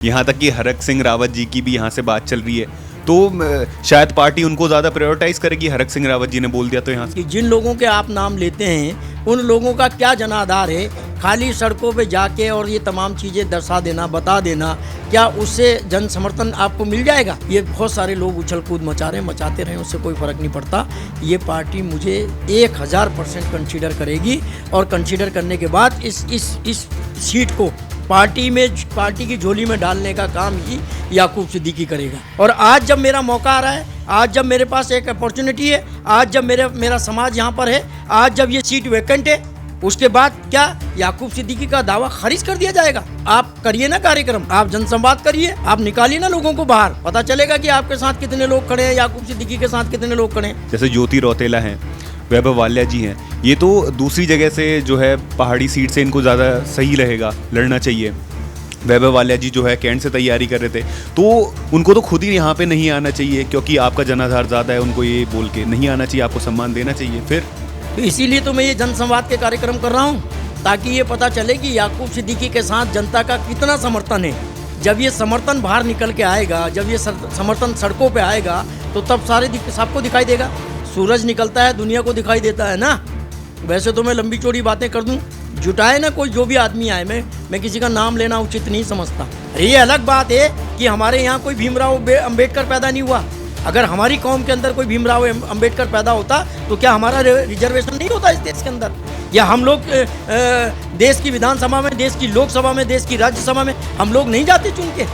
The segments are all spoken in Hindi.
यहाँ तक कि हरक सिंह रावत जी की भी यहाँ से बात चल रही है, तो शायद पार्टी उनको ज़्यादा प्रायोरिटाइज करेगी। हरक सिंह रावत जी ने बोल दिया तो यहाँ से कि जिन लोगों के आप नाम लेते हैं उन लोगों का क्या जनाधार है। खाली सड़कों पे जाके और ये तमाम चीज़ें दर्शा देना, बता देना, क्या उससे जन समर्थन आपको मिल जाएगा? ये बहुत सारे लोग उछल कूद मचाते रहें, उससे कोई फ़र्क नहीं पड़ता। ये पार्टी मुझे 1000% कंसीडर करेगी और कंसीडर करने के बाद इस सीट को पार्टी की झोली में डालने का काम ही याकूब सिद्दीकी करेगा। और आज जब मेरा मौका आ रहा है, आज जब मेरे पास एक अपॉर्चुनिटी है, आज जब मेरा समाज यहाँ पर है, आज जब ये सीट वैकेंट है, उसके बाद क्या याकूब सिद्दीकी का दावा खारिज कर दिया जाएगा? आप करिए ना कार्यक्रम, आप जनसंवाद करिए, आप निकालिए ना लोगों को बाहर, पता चलेगा कि आपके साथ कितने लोग खड़े हैं, याकूब सिद्दीकी के साथ कितने लोग खड़े हैं। जैसे ज्योति रौतेला हैं, वैभव वालिया जी हैं, ये तो दूसरी जगह से जो है पहाड़ी सीट से इनको ज़्यादा सही रहेगा, लड़ना चाहिए। वैभव वालिया जी जो है कैंट से तैयारी कर रहे थे, तो उनको तो खुद ही यहाँ पे नहीं आना चाहिए, क्योंकि आपका जनाधार ज़्यादा है। उनको ये बोल के नहीं आना चाहिए, आपको सम्मान देना चाहिए। फिर तो इसीलिए तो मैं ये जनसंवाद के कार्यक्रम कर रहा हूँ, ताकि ये पता चले कि याकूब सिद्दीकी के साथ जनता का कितना समर्थन है। जब ये समर्थन बाहर निकल के आएगा, जब ये समर्थन सड़कों पे आएगा, तो तब सबको दिखाई देगा। सूरज निकलता है, दुनिया को दिखाई देता है ना। वैसे तो मैं लंबी चौड़ी बातें कर दूं, जुटाए ना कोई जो भी आदमी आए, मैं किसी का नाम लेना उचित नहीं समझता। ये अलग बात है कि हमारे यहाँ कोई भीमराव अंबेडकर पैदा नहीं हुआ। अगर हमारी कौम के अंदर कोई भीमराव अंबेडकर पैदा होता तो क्या हमारा रिजर्वेशन नहीं होता इस देश के अंदर? या हम लोग देश की विधानसभा में, देश की लोकसभा में, देश की राज्यसभा में हम लोग नहीं जाते चुन के?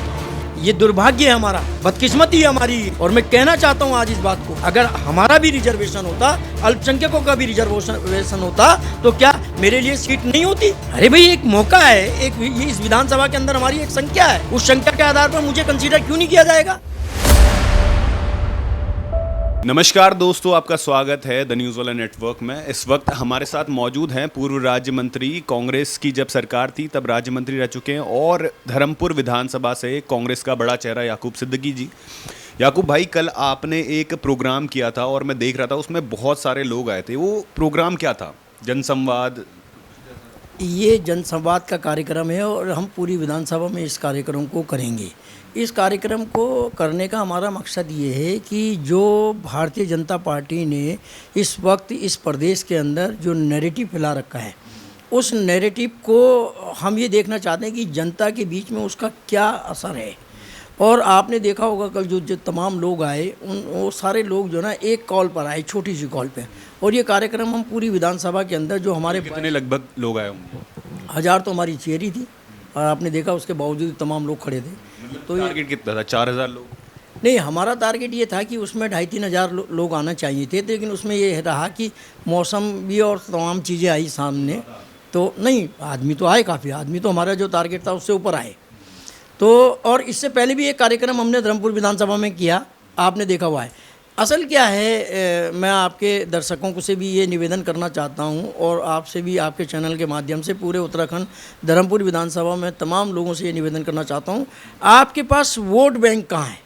ये दुर्भाग्य है हमारा, बदकिस्मती है हमारी। और मैं कहना चाहता हूँ आज इस बात को, अगर हमारा भी रिजर्वेशन होता, अल्पसंख्यकों का भी रिजर्वेशन होता, तो क्या मेरे लिए सीट नहीं होती? अरे भाई, एक मौका है, इस विधानसभा के अंदर हमारी एक संख्या है, उस संख्या के आधार पर मुझे कंसीडर क्यों नहीं किया जाएगा? नमस्कार दोस्तों, आपका स्वागत है द न्यूज़ वाला नेटवर्क में। इस वक्त हमारे साथ मौजूद हैं पूर्व राज्य मंत्री, कांग्रेस की जब सरकार थी तब राज्य मंत्री रह चुके हैं, और धर्मपुर विधानसभा से कांग्रेस का बड़ा चेहरा याकूब सिद्दीकी जी। याकूब भाई, कल आपने एक प्रोग्राम किया था और मैं देख रहा था, उसमें बहुत सारे लोग आए थे। वो प्रोग्राम क्या था? जनसंवाद? ये जनसंवाद का कार्यक्रम है और हम पूरी विधानसभा में इस कार्यक्रम को करेंगे। इस कार्यक्रम को करने का हमारा मकसद ये है कि जो भारतीय जनता पार्टी ने इस वक्त इस प्रदेश के अंदर जो नैरेटिव फैला रखा है, उस नैरेटिव को हम ये देखना चाहते हैं कि जनता के बीच में उसका क्या असर है। और आपने देखा होगा कल जो तमाम लोग आए, वो सारे लोग जो ना एक कॉल पर आए, छोटी सी कॉल पे। और ये कार्यक्रम हम पूरी विधानसभा के अंदर जो हमारे कितने लगभग लोग आए होंगे? 1000 तो हमारी चेयरी थी, और आपने देखा उसके बावजूद तमाम लोग खड़े थे। तो टारगेट कितना था? 4000 लोग? नहीं, हमारा टारगेट ये था कि उसमें 2500-3000 हज़ार लोग आना चाहिए थे, लेकिन उसमें ये रहा कि मौसम भी और तमाम चीज़ें आई सामने, तो नहीं, आदमी तो आए काफ़ी, आदमी तो हमारा जो टारगेट था उससे ऊपर आए। तो और इससे पहले भी एक कार्यक्रम हमने धर्मपुर विधानसभा में किया, आपने देखा हुआ है। असल क्या है, मैं आपके दर्शकों को से भी ये निवेदन करना चाहता हूँ, और आपसे भी, आपके चैनल के माध्यम से पूरे उत्तराखंड धर्मपुर विधानसभा में तमाम लोगों से ये निवेदन करना चाहता हूँ, आपके पास वोट बैंक कहाँ है?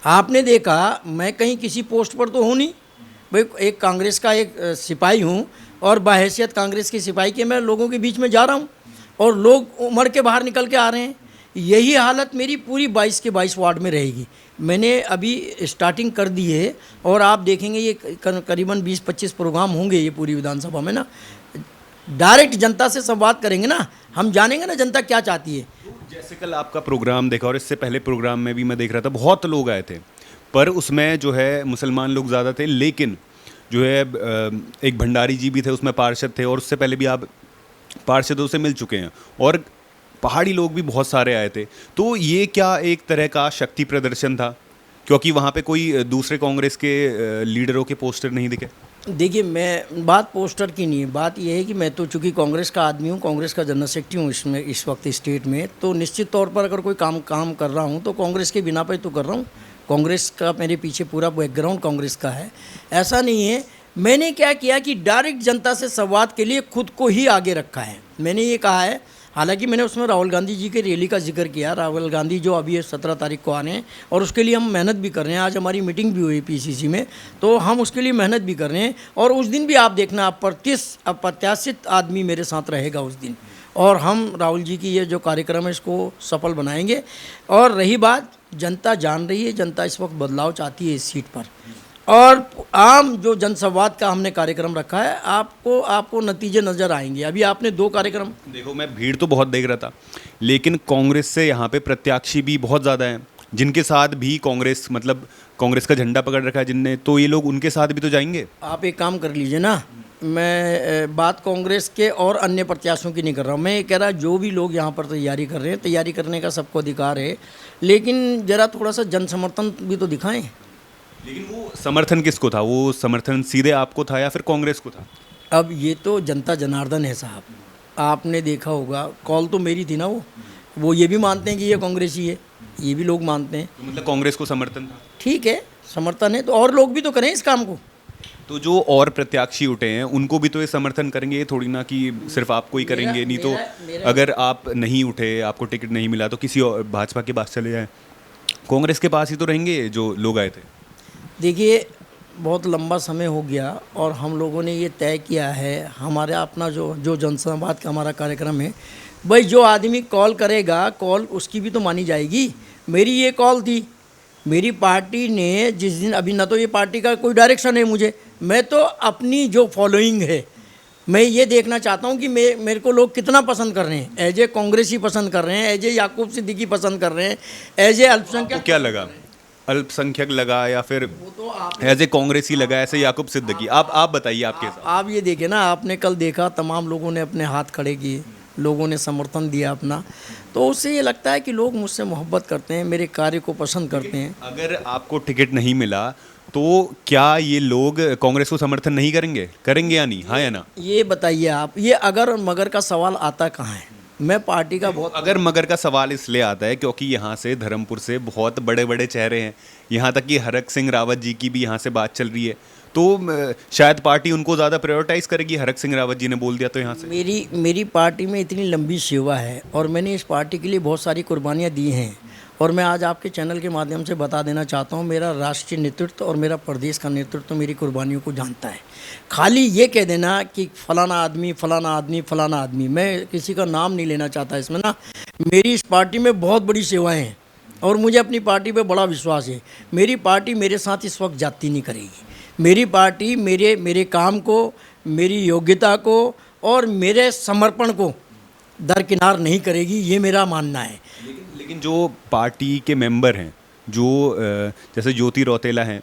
आपने देखा, मैं कहीं किसी पोस्ट पर तो हूँ नहीं भाई, एक कांग्रेस का एक सिपाही हूँ, और बाहैसियत कांग्रेस के सिपाही के मैं लोगों के बीच में जा रहा हूँ, और लोग उमड़ के बाहर निकल के आ रहे हैं। यही हालत मेरी पूरी 22 के 22 वार्ड में रहेगी। मैंने अभी स्टार्टिंग कर दी है, और आप देखेंगे ये करीबन 20-25 प्रोग्राम होंगे ये पूरी विधानसभा में ना। डायरेक्ट जनता से संवाद करेंगे ना, हम जानेंगे ना जनता क्या चाहती है। जैसे कल आपका प्रोग्राम देखा, और इससे पहले प्रोग्राम में भी मैं देख रहा था, बहुत लोग आए थे, पर उसमें जो है मुसलमान लोग ज़्यादा थे, लेकिन जो है एक भंडारी जी भी थे, उसमें पार्षद थे, और उससे पहले भी आप पार्षदों से मिल चुके हैं, और पहाड़ी लोग भी बहुत सारे आए थे। तो ये क्या एक तरह का शक्ति प्रदर्शन था, क्योंकि वहाँ पे कोई दूसरे कांग्रेस के लीडरों के पोस्टर नहीं दिखे? देखिए, मैं बात पोस्टर की नहीं है, बात यह है कि मैं तो चूँकि कांग्रेस का आदमी हूँ, कांग्रेस का जनरल सेक्रेटरी हूँ इसमें इस वक्त स्टेट में, तो निश्चित तौर पर अगर कोई काम कर रहा हूँ तो कांग्रेस के बिना पे तो कर रहा हूँ। कांग्रेस का मेरे पीछे पूरा बैकग्राउंड कांग्रेस का है। ऐसा नहीं है, मैंने क्या किया कि डायरेक्ट जनता से संवाद के लिए खुद को ही आगे रखा है। मैंने ये कहा है, हालांकि मैंने उसमें राहुल गांधी जी की रैली का जिक्र किया। राहुल गांधी जो अभी 17 तारीख को आ रहे हैं, और उसके लिए हम मेहनत भी कर रहे हैं। आज हमारी मीटिंग भी हुई पीसीसी में, तो हम उसके लिए मेहनत भी कर रहे हैं। और उस दिन भी आप देखना, अप्रत्याशित आदमी मेरे साथ रहेगा उस दिन, और हम राहुल जी की ये जो कार्यक्रम है इसको सफल बनाएंगे। और रही बात, जनता जान रही है, जनता इस वक्त बदलाव चाहती है इस सीट पर। और आम जो जनसंवाद का हमने कार्यक्रम रखा है, आपको नतीजे नज़र आएंगे। अभी आपने 2 कार्यक्रम देखो, मैं भीड़ तो बहुत देख रहा था, लेकिन कांग्रेस से यहाँ पे प्रत्याशी भी बहुत ज़्यादा हैं, जिनके साथ भी कांग्रेस, मतलब कांग्रेस का झंडा पकड़ रखा है जिनने, तो ये लोग उनके साथ भी तो जाएंगे। आप एक काम कर लीजिए ना, मैं बात कांग्रेस के और अन्य प्रत्याशियों की नहीं कर रहा हूँ। मैं ये कह रहा, जो भी लोग यहाँ पर तैयारी कर रहे हैं, तैयारी करने का सबको अधिकार है, लेकिन ज़रा थोड़ा सा जन समर्थन भी तो दिखाएं। लेकिन वो समर्थन किसको था? वो समर्थन सीधे आपको था या फिर कांग्रेस को था? अब ये तो जनता जनार्दन है साहब, आपने देखा होगा, कॉल तो मेरी थी ना। वो ये भी मानते हैं कि ये कांग्रेसी है, ये भी लोग मानते हैं। तो मतलब कांग्रेस को समर्थन था। ठीक है, समर्थन है तो और लोग भी तो करें इस काम को। तो जो और प्रत्याशी उठे हैं उनको भी तो ये समर्थन करेंगे, ये थोड़ी ना कि सिर्फ आपको ही करेंगे। नहीं तो अगर आप नहीं उठे, आपको टिकट नहीं मिला, तो किसी और भाजपा के पास चले जाएं, कांग्रेस के पास ही तो रहेंगे जो लोग आए थे। देखिए, बहुत लंबा समय हो गया और हम लोगों ने ये तय किया है, हमारा अपना जो जनसंवाद का हमारा कार्यक्रम है, भाई जो आदमी कॉल करेगा, कॉल उसकी भी तो मानी जाएगी। मेरी ये कॉल थी, मेरी पार्टी ने जिस दिन, अभी ना तो ये पार्टी का कोई डायरेक्शन है मुझे, मैं तो अपनी जो फॉलोइंग है, मैं ये देखना चाहता हूँ कि मेरे को लोग कितना पसंद कर रहे हैं। एज ए कांग्रेसी पसंद कर रहे हैं, एज ए याकूब सिद्दीकी पसंद कर रहे हैं, एज ए अल्पसंख्यक। क्या लगा, अल्पसंख्यक लगा या फिर एज ए कांग्रेसी लगा, ऐसे याकूब सिद्दीकी? आप बताइए आपके हिसाब। आप ये देखिए ना, आपने कल देखा तमाम लोगों ने अपने हाथ खड़े किए, लोगों ने समर्थन दिया अपना, तो उससे ये लगता है कि लोग मुझसे मोहब्बत करते हैं, मेरे कार्य को पसंद करते हैं। अगर आपको टिकट नहीं मिला तो क्या ये लोग कांग्रेस को समर्थन नहीं करेंगे या नहीं? हाँ या ना? ये बताइए आप, ये अगर मगर का सवाल आता कहाँ है? मैं पार्टी का बहुत, अगर मगर का सवाल इसलिए आता है क्योंकि यहाँ से धर्मपुर से बहुत बड़े बड़े चेहरे हैं, यहाँ तक कि हरक सिंह रावत जी की भी यहाँ से बात चल रही है, तो शायद पार्टी उनको ज़्यादा प्रायोरिटाइज करेगी। हरक सिंह रावत जी ने बोल दिया तो यहाँ से। मेरी पार्टी में इतनी लंबी सेवा है और मैंने इस पार्टी के लिए बहुत सारी कुर्बानियाँ दी हैं, और मैं आज आपके चैनल के माध्यम से बता देना चाहता हूँ, मेरा राष्ट्रीय नेतृत्व और मेरा प्रदेश का नेतृत्व मेरी कुर्बानियों को जानता है। खाली ये कह देना कि फलाना आदमी फलाना आदमी फलाना आदमी, मैं किसी का नाम नहीं लेना चाहता इसमें ना। मेरी इस पार्टी में बहुत बड़ी सेवाएँ हैं और मुझे अपनी पार्टी पे बड़ा विश्वास है। मेरी पार्टी मेरे साथ इस वक्त जाती नहीं करेगी। मेरी पार्टी मेरे काम को, मेरी योग्यता को और मेरे समर्पण को दरकिनार नहीं करेगी, ये मेरा मानना है। लेकिन जो पार्टी के मेंबर हैं, जो जैसे ज्योति रौतेला हैं,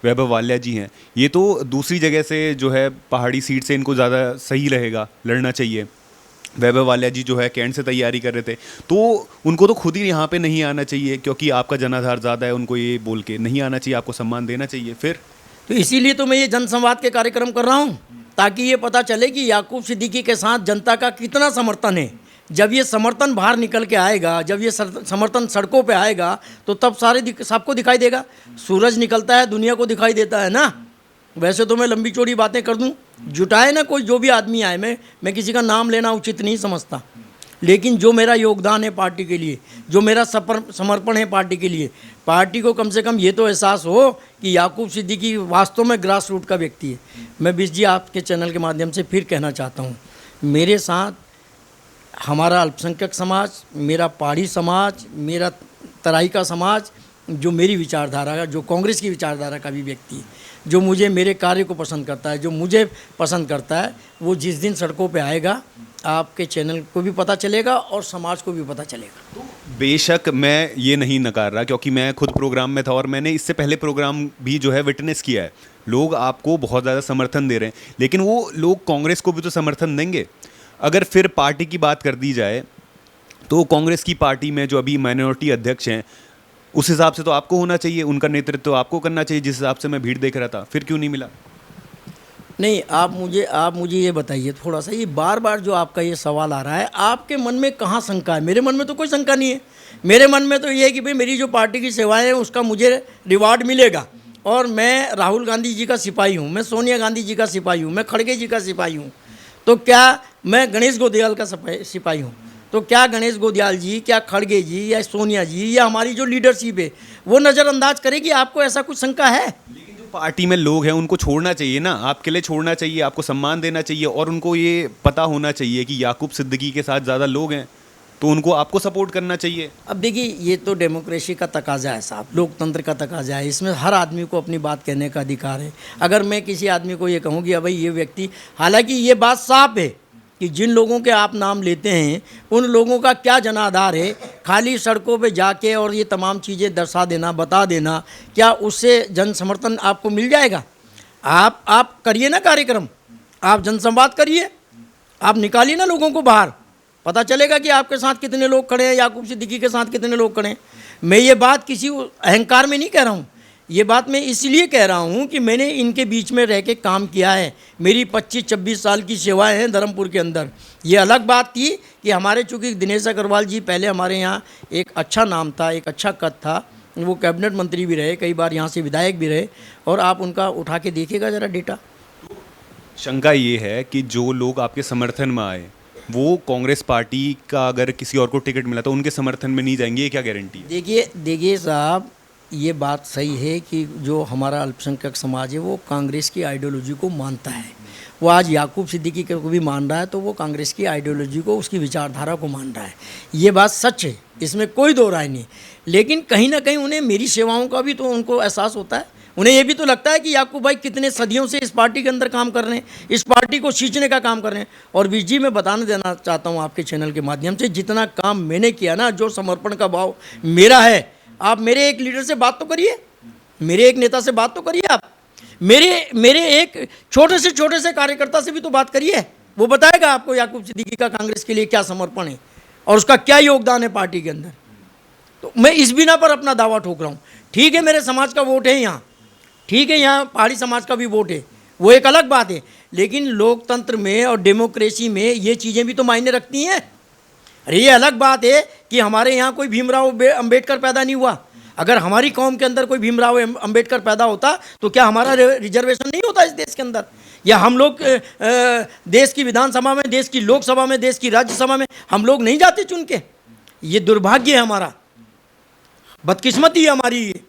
वैभव वाल्या जी हैं, ये तो दूसरी जगह से जो है पहाड़ी सीट से इनको ज़्यादा सही रहेगा, लड़ना चाहिए। वैभव वाल्या जी जो है कैंट से तैयारी कर रहे थे, तो उनको तो खुद ही यहाँ पे नहीं आना चाहिए क्योंकि आपका जनाधार ज़्यादा है, उनको ये बोल के नहीं आना चाहिए, आपको सम्मान देना चाहिए। फिर तो इसीलिए तो मैं ये जनसंवाद के कार्यक्रम कर रहा हूँ, ताकि ये पता चले कि याकूब सिद्दीकी के साथ जनता का कितना समर्थन है। जब ये समर्थन बाहर निकल के आएगा, जब ये समर्थन सड़कों पे आएगा, तो तब सबको दिखाई देगा। सूरज निकलता है, दुनिया को दिखाई देता है ना। वैसे तो मैं लंबी चौड़ी बातें कर दूं, जुटाए ना कोई, जो भी आदमी आए, मैं किसी का नाम लेना उचित नहीं समझता, लेकिन जो मेरा योगदान है पार्टी के लिए, जो मेरा समर्पण है पार्टी के लिए, पार्टी को कम से कम ये तो एहसास हो कि याकूब सिद्दीकी वास्तव में ग्रास रूट का व्यक्ति है। मैं बिस जी आपके चैनल के माध्यम से फिर कहना चाहता हूँ, मेरे साथ हमारा अल्पसंख्यक समाज, मेरा पहाड़ी समाज, मेरा तराई का समाज, जो मेरी विचारधारा का, जो कांग्रेस की विचारधारा का भी व्यक्ति है, जो मुझे, मेरे कार्य को पसंद करता है, जो मुझे पसंद करता है, वो जिस दिन सड़कों पे आएगा, आपके चैनल को भी पता चलेगा और समाज को भी पता चलेगा। बेशक मैं ये नहीं नकार रहा, क्योंकि मैं खुद प्रोग्राम में था और मैंने इससे पहले प्रोग्राम भी जो है विटनेस किया है। लोग आपको बहुत ज़्यादा समर्थन दे रहे हैं, लेकिन वो लोग कांग्रेस को भी तो समर्थन देंगे। अगर फिर पार्टी की बात कर दी जाए तो कांग्रेस की पार्टी में जो अभी माइनॉरिटी अध्यक्ष हैं, उस हिसाब से तो आपको होना चाहिए, उनका नेतृत्व आपको करना चाहिए, जिस हिसाब से मैं भीड़ देख रहा था। फिर क्यों नहीं मिला? नहीं, आप मुझे ये बताइए थोड़ा सा, ये बार बार जो आपका ये सवाल आ रहा है, आपके मन में कहाँ शंका है? मेरे मन में तो कोई शंका नहीं है। मेरे मन में तो ये है कि भाई मेरी जो पार्टी की सेवाएं हैं उसका मुझे रिवार्ड मिलेगा, और मैं राहुल गांधी जी का सिपाही हूँ, मैं सोनिया गांधी जी का सिपाही हूँ, मैं खड़गे जी का सिपाही हूँ, तो क्या मैं गणेश गोदियाल का सिपाही हूँ? तो क्या गणेश गोदियाल जी, क्या खड़गे जी या सोनिया जी या हमारी जो लीडरशिप है वो नज़रअंदाज करेगी? आपको ऐसा कुछ शंका है? लेकिन जो पार्टी में लोग हैं उनको छोड़ना चाहिए ना, आपके लिए छोड़ना चाहिए, आपको सम्मान देना चाहिए और उनको ये पता होना चाहिए कि याकूब सिद्दीकी के साथ ज़्यादा लोग हैं तो उनको आपको सपोर्ट करना चाहिए। अब देखिए, ये तो डेमोक्रेसी का तकाजा है साहब, लोकतंत्र का तकाजा है, इसमें हर आदमी को अपनी बात कहने का अधिकार है। अगर मैं किसी आदमी को ये कहूँ कि भाई ये व्यक्ति, हालांकि ये बात साफ है कि जिन लोगों के आप नाम लेते हैं उन लोगों का क्या जनाधार है, खाली सड़कों पे जाके और ये तमाम चीज़ें दर्शा देना, बता देना, क्या उससे जन समर्थन आपको मिल जाएगा? आप करिए ना कार्यक्रम, आप जनसंवाद करिए, आप निकालिए ना लोगों को बाहर, पता चलेगा कि आपके साथ कितने लोग खड़े हैं, याकूब सिद्दीकी के साथ कितने लोग खड़े हैं। मैं ये बात किसी अहंकार में नहीं कह रहा हूँ, ये बात मैं इसलिए कह रहा हूँ कि मैंने इनके बीच में रह के काम किया है, मेरी 25-26 साल की सेवाएं हैं धर्मपुर के अंदर। ये अलग बात थी कि हमारे चूँकि दिनेश अग्रवाल जी पहले हमारे यहाँ एक अच्छा नाम था, एक अच्छा कद था, वो कैबिनेट मंत्री भी रहे, कई बार यहाँ से विधायक भी रहे, और आप उनका उठा के देखिएगा ज़रा डेटा। शंका ये है कि जो लोग आपके समर्थन में आए वो कांग्रेस पार्टी का अगर किसी और को टिकट मिला तो उनके समर्थन में नहीं जाएंगे, ये क्या गारंटी है? देखिए साहब, ये बात सही है कि जो हमारा अल्पसंख्यक समाज है वो कांग्रेस की आइडियोलॉजी को मानता है। वो आज याकूब सिद्दीकी को भी मान रहा है तो वो कांग्रेस की आइडियोलॉजी को, उसकी विचारधारा को मान रहा है। ये बात सच है, इसमें कोई दो राय नहीं। लेकिन कहीं ना कहीं उन्हें मेरी सेवाओं का भी तो उनको एहसास होता है, उन्हें ये भी तो लगता है कि याकूब भाई कितने सदियों से इस पार्टी के अंदर काम कर रहे हैं, इस पार्टी को सींचने का काम कर रहे हैं। और बीच जी मैं बताने देना चाहता हूँ आपके चैनल के माध्यम से, जितना काम मैंने किया ना, जो समर्पण का भाव मेरा है, आप मेरे एक लीडर से बात तो करिए, मेरे एक नेता से बात तो करिए, आप मेरे एक छोटे से कार्यकर्ता से भी तो बात करिए, वो बताएगा आपको याकूब सिद्दीकी का कांग्रेस के लिए क्या समर्पण है और उसका क्या योगदान है पार्टी के अंदर। तो मैं इस बिना पर अपना दावा ठोक रहा हूँ। ठीक है, मेरे समाज का वोट है यहाँ, ठीक है, यहाँ पहाड़ी समाज का भी वोट है, वो एक अलग बात है, लेकिन लोकतंत्र में और डेमोक्रेसी में ये चीज़ें भी तो मायने रखती हैं। अरे ये अलग बात है कि हमारे यहाँ कोई भीमराव अंबेडकर पैदा नहीं हुआ। अगर हमारी कौम के अंदर कोई भीमराव अंबेडकर पैदा होता तो क्या हमारा रिजर्वेशन नहीं होता इस देश के अंदर? या हम लोग देश की विधानसभा में, देश की लोकसभा में, देश की राज्यसभा में हम लोग नहीं जाते चुन के? ये दुर्भाग्य है हमारा, बदकिस्मती है हमारी ये।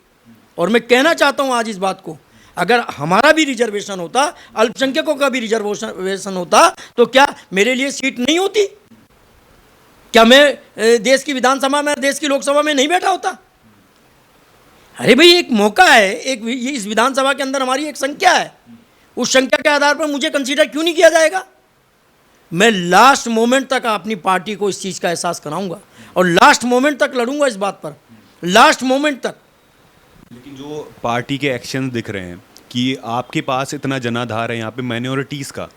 और मैं कहना चाहता हूँ आज इस बात को, अगर हमारा भी रिजर्वेशन होता, अल्पसंख्यकों का भी रिजर्वेशन होता, तो क्या मेरे लिए सीट नहीं होती? क्या मैं देश की विधानसभा में, देश की लोकसभा में नहीं बैठा होता? अरे भाई, एक मौका है, इस विधानसभा के अंदर हमारी एक संख्या है, उस संख्या के आधार पर मुझे कंसीडर क्यों नहीं किया जाएगा? मैं लास्ट मोमेंट तक अपनी पार्टी को इस चीज़ का एहसास कराऊंगा और लास्ट मोमेंट तक लड़ूंगा इस बात पर, लास्ट मोमेंट तक। लेकिन जो पार्टी के एक्शंस दिख रहे हैं कि आपके पास इतना जनाधार है यहाँ पे माइनॉरिटीज़ का,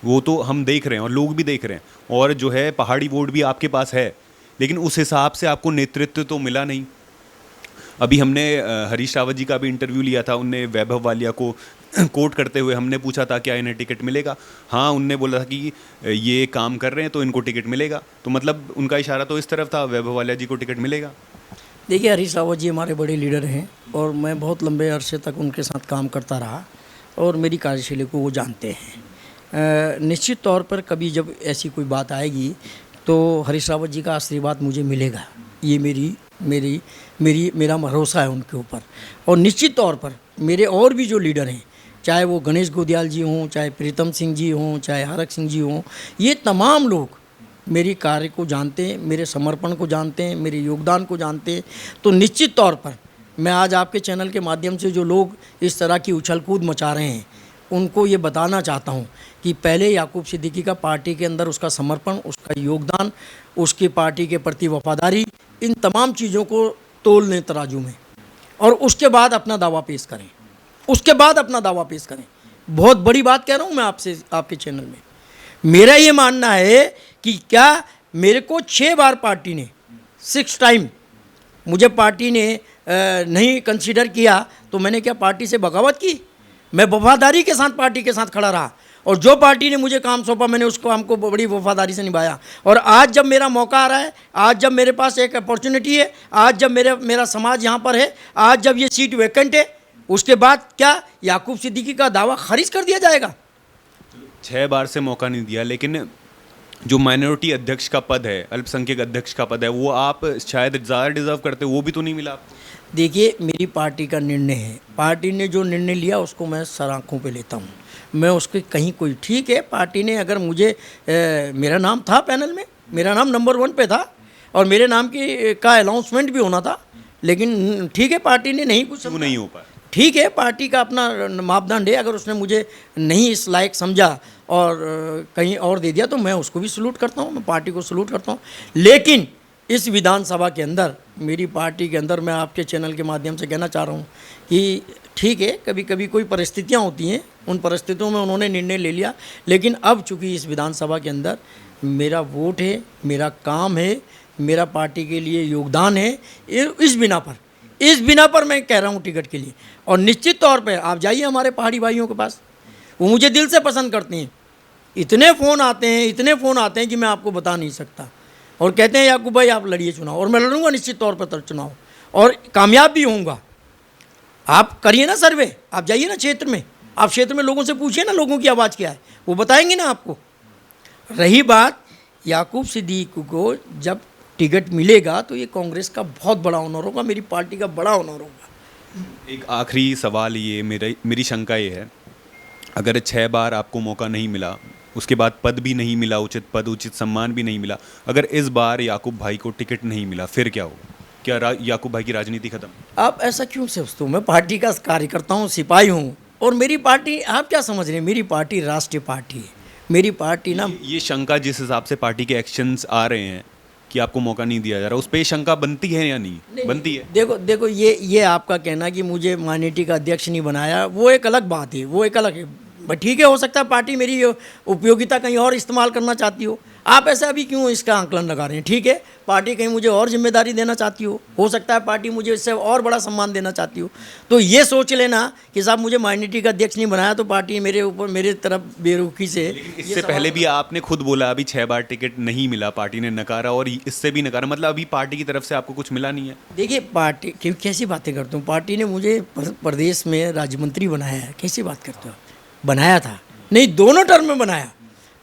वो तो हम देख रहे हैं और लोग भी देख रहे हैं, और जो है पहाड़ी वोट भी आपके पास है, लेकिन उस हिसाब से आपको नेतृत्व तो मिला नहीं। अभी हमने हरीश रावत जी का भी इंटरव्यू लिया था, उनने वैभव वालिया को कोट करते हुए हमने पूछा था क्या इन्हें टिकट मिलेगा। हाँ, उनने बोला था कि ये काम कर रहे हैं तो इनको टिकट मिलेगा, तो मतलब उनका इशारा तो इस तरफ था, वैभव वालिया जी को टिकट मिलेगा। देखिए, हरीश रावत जी हमारे बड़े लीडर हैं और मैं बहुत लंबे अरसे तक उनके साथ काम करता रहा और मेरी कार्यशैली को वो जानते हैं। निश्चित तौर पर कभी जब ऐसी कोई बात आएगी तो हरीश रावत जी का आशीर्वाद मुझे मिलेगा, ये मेरा भरोसा है उनके ऊपर। और निश्चित तौर पर मेरे और भी जो लीडर हैं, चाहे वो गणेश गोदियाल जी हों, चाहे प्रीतम सिंह जी हों, चाहे हरक सिंह जी हों, ये तमाम लोग मेरी कार्य को जानते हैं, मेरे समर्पण को जानते हैं, मेरे योगदान को जानते हैं। तो निश्चित तौर पर मैं आज आपके चैनल के माध्यम से जो लोग इस तरह की उछल कूद मचा रहे हैं उनको ये बताना चाहता हूँ कि पहले याकूब सिद्दीकी का पार्टी के अंदर उसका समर्पण, उसका योगदान, उसकी पार्टी के प्रति वफादारी, इन तमाम चीज़ों को तोल लें तराजू में और उसके बाद अपना दावा पेश करें, उसके बाद अपना दावा पेश करें। बहुत बड़ी बात कह रहा हूँ मैं आपसे, आपके चैनल में। मेरा ये मानना है कि क्या मेरे को 6 बार पार्टी ने, 6 टाइम मुझे पार्टी ने नहीं कंसीडर किया तो मैंने क्या पार्टी से बगावत की? मैं वफादारी के साथ पार्टी के साथ खड़ा रहा और जो पार्टी ने मुझे काम सौंपा मैंने उस काम को बड़ी वफादारी से निभाया। और आज जब मेरा मौका आ रहा है, आज जब मेरे पास एक अपॉर्चुनिटी है, आज जब मेरा समाज यहाँ पर है, आज जब ये सीट वैकेंट है, उसके बाद क्या याकूब सिद्दीकी का दावा खारिज कर दिया जाएगा? 6 बार से मौका नहीं दिया, लेकिन जो माइनॉरिटी अध्यक्ष का पद है, अल्पसंख्यक अध्यक्ष का पद है, वो आप शायद ज़्यादा डिजर्व करते, वो भी तो नहीं मिला आपको। देखिए, मेरी पार्टी का निर्णय है, पार्टी ने जो निर्णय लिया उसको मैं सर आँखों पे लेता हूँ। मैं उसके कहीं कोई ठीक है, पार्टी ने अगर मुझे मेरा नाम था पैनल में, मेरा नाम नंबर 1 पे था और मेरे नाम की का अनाउंसमेंट भी होना था, लेकिन ठीक है, पार्टी ने नहीं कुछ क्यों नहीं हो पाया? ठीक है, पार्टी का अपना मापदंड है। अगर उसने मुझे नहीं इस लायक समझा और कहीं और दे दिया तो मैं उसको भी सलूट करता हूँ, मैं पार्टी को सलूट करता हूँ। लेकिन इस विधानसभा के अंदर, मेरी पार्टी के अंदर, मैं आपके चैनल के माध्यम से कहना चाह रहा हूँ कि ठीक है, कभी कभी कोई परिस्थितियाँ होती हैं, उन परिस्थितियों में उन्होंने निर्णय ले लिया, लेकिन अब चूँकि इस विधानसभा के अंदर मेरा वोट है, मेरा काम है, मेरा पार्टी के लिए योगदान है, इस बिना पर मैं कह रहा हूँ टिकट के लिए। और निश्चित तौर पे आप जाइए हमारे पहाड़ी भाइयों के पास, वो मुझे दिल से पसंद करते हैं। इतने फ़ोन आते हैं कि मैं आपको बता नहीं सकता, और कहते हैं याकूब भाई आप लड़िए चुनाव, और मैं लड़ूंगा निश्चित तौर पर चुनाव, और कामयाब भी होऊंगा। आप करिए ना सर्वे, आप जाइए ना क्षेत्र में, आप क्षेत्र में लोगों से पूछिए ना लोगों की आवाज़ क्या है, वो बताएंगे ना आपको। रही बात याकूब सिद्दीकी को जब टिकट मिलेगा तो ये कांग्रेस का बहुत बड़ा ऑनर होगा, मेरी पार्टी का बड़ा ऑनर होगा। एक आखिरी सवाल ये मेरी शंका ये है, अगर 6 बार आपको मौका नहीं मिला, उसके बाद पद भी नहीं मिला, उचित पद उचित सम्मान भी नहीं मिला, अगर इस बार याकूब भाई को टिकट नहीं मिला फिर क्या होगा? क्या याकूब भाई की राजनीति खत्म? आप ऐसा क्यों सोचते हो? मैं पार्टी का कार्यकर्ता हूँ, सिपाही हूँ, और मेरी पार्टी, आप क्या समझ रहे हैं, मेरी पार्टी राष्ट्रीय पार्टी है। मेरी पार्टी ना, ये शंका जिस हिसाब से पार्टी के एक्शंस आ रहे हैं कि आपको मौका नहीं दिया जा रहा, उस पर शंका बनती है या नहीं बनती है? देखो ये आपका कहना कि मुझे माइनॉरिटी का अध्यक्ष नहीं बनाया, वो एक अलग बात है, वो एक अलग है। ठीक है, हो सकता है पार्टी मेरी उपयोगिता कहीं और इस्तेमाल करना चाहती हो। आप ऐसा अभी क्यों इसका आंकलन लगा रहे हैं? ठीक है, पार्टी कहीं मुझे और जिम्मेदारी देना चाहती हो सकता है पार्टी मुझे इससे और बड़ा सम्मान देना चाहती हो। तो ये सोच लेना कि साहब मुझे माइनॉरिटी का अध्यक्ष नहीं बनाया तो पार्टी मेरे ऊपर, मेरे तरफ बेरुखी से। इससे पहले भी आपने खुद बोला अभी 6 बार टिकट नहीं मिला, पार्टी ने नकारा, और इससे भी नकारा, मतलब अभी पार्टी की तरफ से आपको कुछ मिला नहीं है। देखिए, पार्टी कैसी बातें करते हो, पार्टी ने मुझे प्रदेश में राज्य मंत्री बनाया है, कैसी बात करते हो? बनाया था नहीं, दोनों टर्म में बनाया,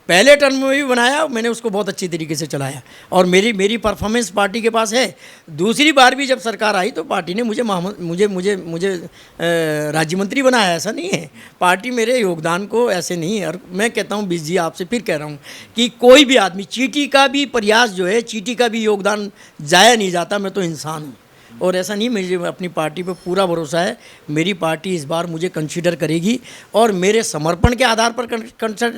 पहले टर्म में भी बनाया, मैंने उसको बहुत अच्छी तरीके से चलाया, और मेरी परफॉर्मेंस पार्टी के पास है। दूसरी बार भी जब सरकार आई तो पार्टी ने मुझे राज्य मंत्री बनाया, ऐसा नहीं है। पार्टी मेरे योगदान को ऐसे नहीं है। और मैं कहता हूँ बीस जी, आपसे फिर कह रहा हूँ कि कोई भी आदमी, चींटी का भी प्रयास जो है, चींटी का भी योगदान जाया नहीं जाता। मैं तो इंसान हूँ, और ऐसा नहीं, मुझे अपनी पार्टी पे पूरा भरोसा है। मेरी पार्टी इस बार मुझे कंसीडर करेगी, और मेरे समर्पण के आधार पर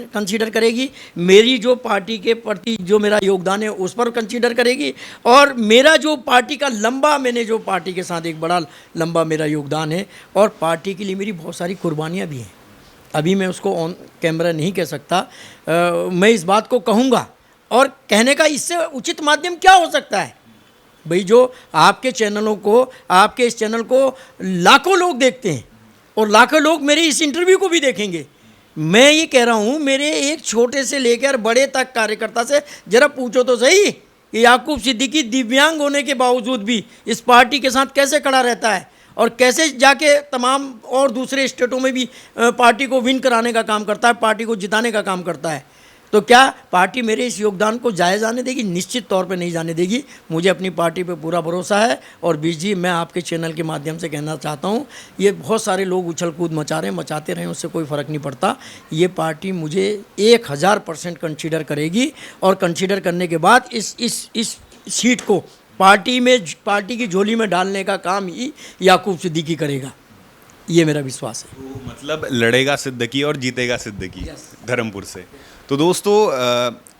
कंसीडर करेगी। मेरी जो पार्टी के प्रति जो मेरा योगदान है उस पर कंसीडर करेगी, और मेरा जो पार्टी का मैंने जो पार्टी के साथ एक बड़ा लंबा मेरा योगदान है, और पार्टी के लिए मेरी बहुत सारी कुर्बानियाँ भी हैं। अभी मैं उसको ऑन कैमरा नहीं कह सकता। मैं इस बात को कहूँगा, और कहने का इससे उचित माध्यम क्या हो सकता है भाई? जो आपके चैनलों को, आपके इस चैनल को लाखों लोग देखते हैं, और लाखों लोग मेरे इस इंटरव्यू को भी देखेंगे। मैं ये कह रहा हूँ, मेरे एक छोटे से लेकर बड़े तक कार्यकर्ता से जरा पूछो तो सही कि याकूब सिद्दीकी दिव्यांग होने के बावजूद भी इस पार्टी के साथ कैसे खड़ा रहता है, और कैसे जाके तमाम और दूसरे स्टेटों में भी पार्टी को विन कराने का काम करता है, पार्टी को जिताने का काम करता है। तो क्या पार्टी मेरे इस योगदान को जायज़ जाने देगी? निश्चित तौर पे नहीं जाने देगी। मुझे अपनी पार्टी पे पूरा भरोसा है। और बीस जी, मैं आपके चैनल के माध्यम से कहना चाहता हूँ, ये बहुत सारे लोग उछल कूद मचाते रहें, उससे कोई फ़र्क नहीं पड़ता। ये पार्टी मुझे 1000% कंसीडर करेगी, और कंसीडर करने के बाद इस सीट को पार्टी की झोली में डालने का काम ही याकूब सिद्दीकी करेगा, ये मेरा विश्वास है। तो मतलब लड़ेगा सिद्दीकी और जीतेगा सिद्दीकी धर्मपुर से। तो दोस्तों,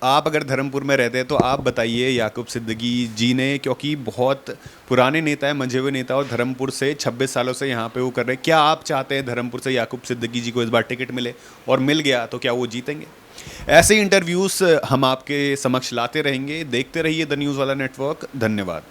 आप अगर धर्मपुर में रहते हैं तो आप बताइए याकूब सिद्दीकी जी ने, क्योंकि बहुत पुराने नेता है, मंझे हुए नेता, और धर्मपुर से 26 सालों से यहाँ पे वो कर रहे हैं, क्या आप चाहते हैं धर्मपुर से याकूब सिद्दीकी जी को इस बार टिकट मिले, और मिल गया तो क्या वो जीतेंगे? ऐसे इंटरव्यूज़ हम आपके समक्ष लाते रहेंगे। देखते रहिए द न्यूज़ वाला नेटवर्क। धन्यवाद।